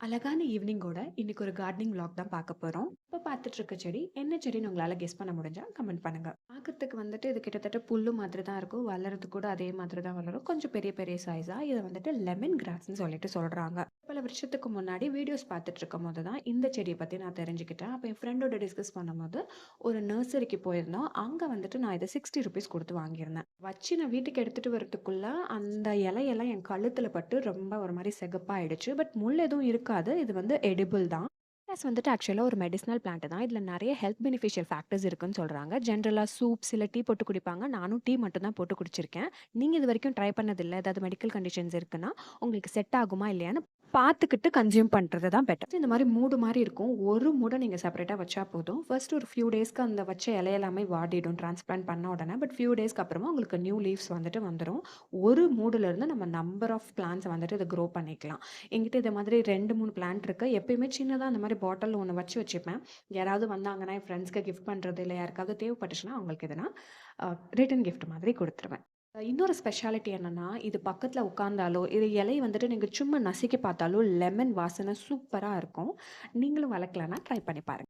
அழகான ஈவினிங்கோட இன்னைக்கு ஒரு கார்டனிங் vlog தான் பார்க்க போறோம். இப்ப பார்த்துட்டு இருக்க செடி என்ன செடின்னு உங்களால கெஸ் பண்ண முடிஞ்சா கமெண்ட் பண்ணுங்க. பார்க்கறதுக்கு வந்துட்டு இது கிட்டத்தட்ட புல்லு மாதிரி தான் இருக்கும். வளர்றது கூட அதே மாதிரி தான் வளரும். கொஞ்சம் பெரிய பெரிய சைஸா. இத வந்துட்டு லெமன் கிராஸ்ன்னு சொல்லிட்டு சொல்றாங்க. பல வருஷத்துக்கு முன்னாடி வீடியோஸ் பார்த்துட்டு இருக்கும்போது தான் இந்த செடிய பத்தி நான் தெரிஞ்சுக்கிட்டேன். அப்ப என் ஃப்ரெண்டோட டிஸ்கஸ் பண்ணும்போது ஒரு நர்சரிக்கு போயிருந்தோம். அங்க வந்துட்டு நான் இத ₹60 குடுத்து வாங்கியிருந்தேன். வச்சு நான் வீட்டுக்கு எடுத்துட்டு வரதுக்குள்ள அந்த இலையெல்லாம் என் கழுத்துல பட்டு ரொம்ப ஒரு மாரி சிகப்பாயிடுச்சு. பட் முள் எதுவும் இருக்காது. இது வந்து எடிபிள் தான். பிளாஸ் வந்துட்டு ஆக்சுவலா ஒரு மெடிசினல் பிளான்ட் தான். இதுல நெறைய ஹெல்த் பெனிஃபிஷியல் ஃபேக்டர்ஸ் இருக்குன்னு சொல்றாங்க. ஜெனரலா சூப்ஸ் இல்ல டீ போட்டு குடிப்பாங்க. நானும் டீ மட்டும் தான் போட்டு குடிச்சிருக்கேன். நீங்க இதுவரைக்கும் ட்ரை பண்ணதில்ல. ஏதாவது மெடிக்கல் கண்டிஷன்ஸ் இருக்குன்னா, உங்களுக்கு செட் ஆகுமா இல்லையான்னு பார்த்துக்கிட்டு கன்சியூம் பண்றது தான் பெட்டர். இந்த மாரி மூடு மாரி இருக்கும். ஒரு மூட நீங்க செப்பரேட்டா வச்சா போதும். ஃபர்ஸ்ட் ஒரு ஃபியூ டேஸ்க்கு அந்த வச்ச இலை எல்லாமே வாடிடும் டிரான்ஸ்பிளான்ட் பண்ண உடனே. பட் ஃபியூ டேஸ்க்கு அப்புறமா உங்களுக்கு நியூ லீவ்ஸ் வந்துட்டு வந்துரும். ஒரு மூடுலருந்து நம்ம நம்பர் ஆஃப் பிளான்ட்ஸ் வந்துட்டு இத க்ரோ பண்ணிக்கலாம். என்கிட்ட இத மாதிரி 2, 3 பிளான்ட் இருக்கு. எப்பயுமே சின்னதா அந்த மாரி பாட்டில்ல ஒண்ணு வச்சு வச்சுப்பேன். யாராவது வந்தாங்கன்னா, என் ஃப்ரெண்ட்ஸ்க்கு கிஃப்ட் பண்றது, இல்ல யாருக்காவது தேவைப்பட்டுச்சுன்னா, அவங்களுக்கு எதனா ரிட்டர்ன் கிஃப்ட் மாதிரி குடுத்துருவேன். இன்னொரு ஸ்பெஷாலிட்டி என்னன்னா, இது பக்கத்துல உட்கார்ந்தாலோ, இது இலைய வந்துட்டு நீங்க சும்மா நசுக்கி பார்த்தாலோ, லெமன் வாசனை சூப்பரா இருக்கும். நீங்களும் வளர்க்கலன்னா ட்ரை பண்ணி பாருங்க.